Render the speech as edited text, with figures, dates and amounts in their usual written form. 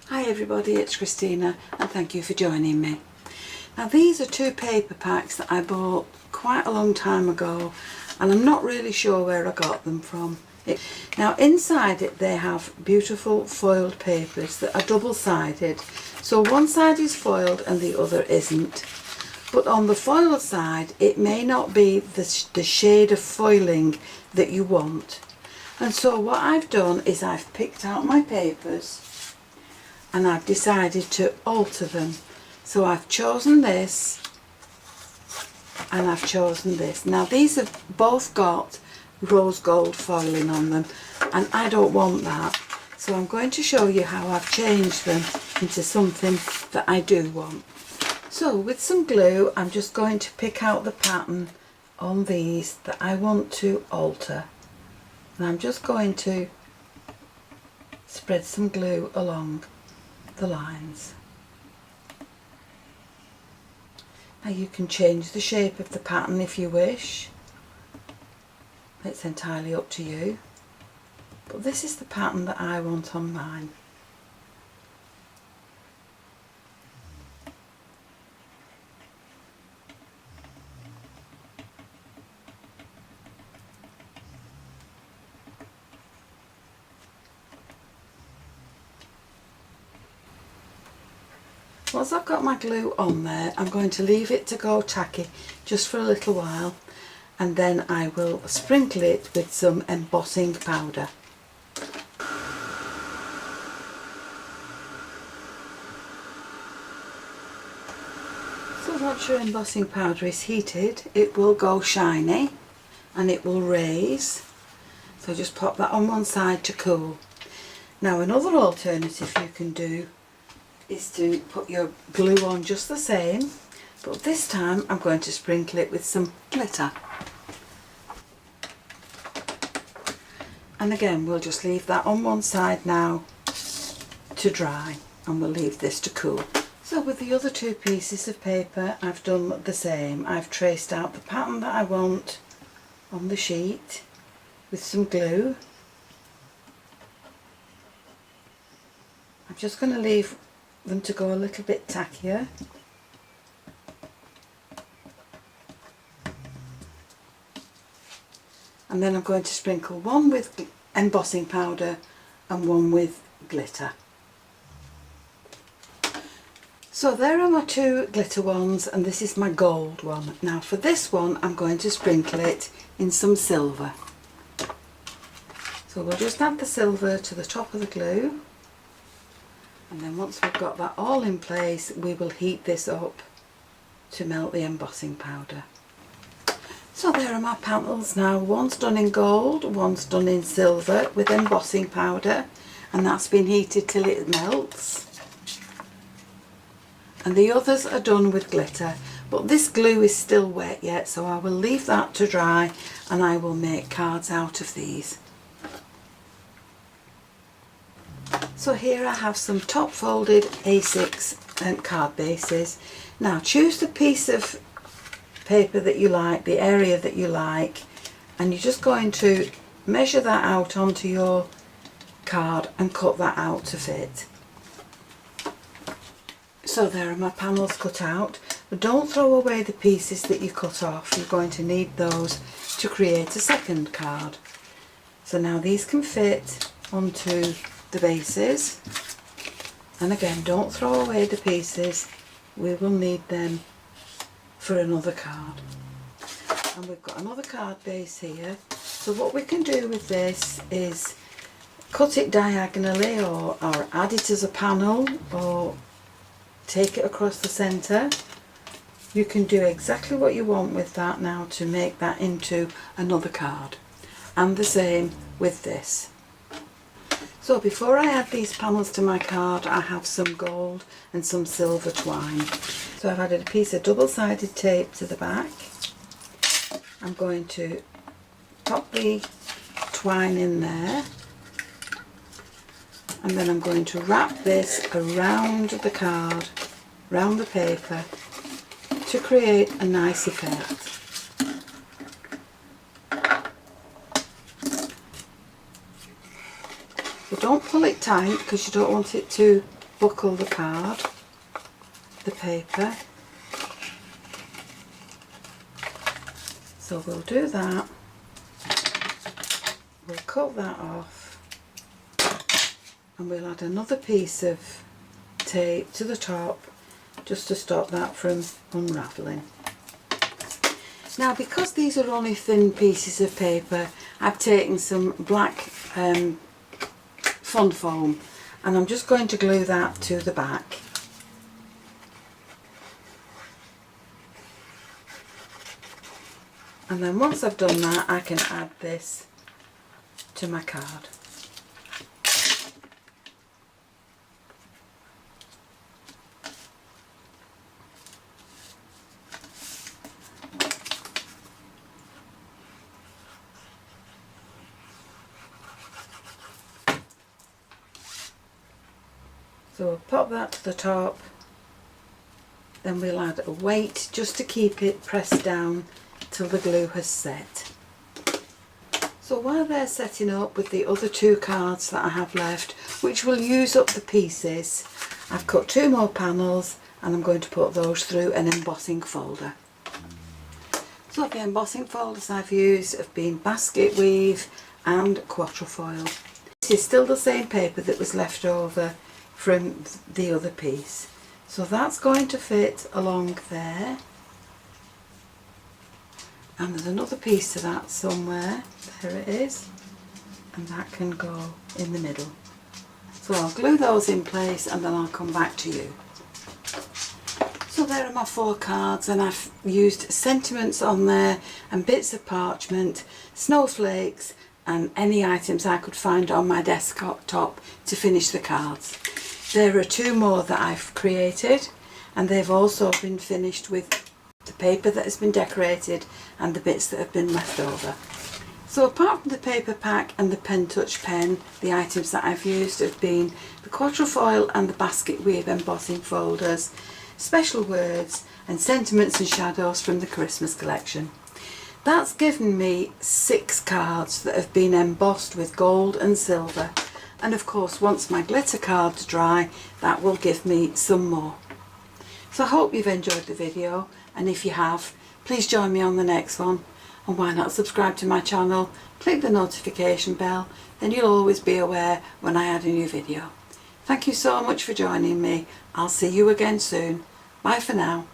Hi everybody, it's Christina and thank you for joining me. Now these are two paper packs that I bought quite a long time ago and I'm not really sure where I got them from. Now inside it they have beautiful foiled papers that are double-sided, so one side is foiled and the other isn't. But on the foiled side it may not be the shade of foiling that you want. And so what I've done is I've picked out my papers and I've decided to alter them. So I've chosen this and I've chosen this. Now these have both got rose gold foiling on them and I don't want that. So I'm going to show you how I've changed them into something that I do want. So with some glue I'm just going to pick out the pattern on these that I want to alter. And I'm just going to spread some glue along the lines. Now you can change the shape of the pattern if you wish. It's entirely up to you. But this is the pattern that I want on mine. Once I've got my glue on there, I'm going to leave it to go tacky just for a little while and then I will sprinkle it with some embossing powder. So once your embossing powder is heated, it will go shiny and it will raise. So just pop that on one side to cool. Now another alternative you can do is to put your glue on just the same, but this time I'm going to sprinkle it with some glitter. And again we'll just leave that on one side now to dry and we'll leave this to cool. So with the other two pieces of paper I've done the same. I've traced out the pattern that I want on the sheet with some glue. I'm just going to leave them to go a little bit tackier. And then I'm going to sprinkle one with embossing powder and one with glitter. So there are my two glitter ones and this is my gold one. Now for this one I'm going to sprinkle it in some silver. So we'll just add the silver to the top of the glue. And then once we've got that all in place, we will heat this up to melt the embossing powder. So there are my panels now. One's done in gold, one's done in silver with embossing powder, and that's been heated till it melts. And the others are done with glitter, but this glue is still wet yet, so I will leave that to dry and I will make cards out of these. So here I have some top folded A6 card bases. Now choose the piece of paper that you like, the area that you like, and you're just going to measure that out onto your card and cut that out to fit. So there are my panels cut out, but don't throw away the pieces that you cut off. You're going to need those to create a second card. So now these can fit onto the bases, and again don't throw away the pieces, we will need them for another card. And we've got another card base here, so what we can do with this is cut it diagonally or add it as a panel or take it across the centre. You can do exactly what you want with that now to make that into another card, and the same with this. So before I add these panels to my card, I have some gold and some silver twine. So I've added a piece of double-sided tape to the back. I'm going to pop the twine in there, and then I'm going to wrap this around the card, around the paper, to create a nice effect. But don't pull it tight because you don't want it to buckle the card, the paper. So we'll do that. We'll cut that off and we'll add another piece of tape to the top just to stop that from unravelling. Now, because these are only thin pieces of paper, I've taken some black fun foam and I'm just going to glue that to the back. And then once I've done that, I can add this to my card. So we'll pop that to the top, then we'll add a weight just to keep it pressed down till the glue has set. So while they're setting up with the other two cards that I have left, which will use up the pieces, I've cut 2 more panels and I'm going to put those through an embossing folder. So the embossing folders I've used have been basket weave and quatrefoil. This is still the same paper that was left over from the other piece. So that's going to fit along there. And there's another piece to that somewhere. There it is. And that can go in the middle. So I'll glue those in place and then I'll come back to you. So there are my 4 cards and I've used sentiments on there and bits of parchment, snowflakes and any items I could find on my desktop to finish the cards. There are 2 more that I've created and they've also been finished with the paper that has been decorated and the bits that have been left over. So apart from the paper pack and the pen touch pen, the items that I've used have been the quatrefoil and the basket weave embossing folders, special words and sentiments and shadows from the Christmas collection. That's given me 6 cards that have been embossed with gold and silver, and of course once my glitter cards dry that will give me some more. So I hope you've enjoyed the video, and if you have, please join me on the next one, and why not subscribe to my channel, click the notification bell, then you'll always be aware when I add a new video. Thank you so much for joining me. I'll see you again soon. Bye for now.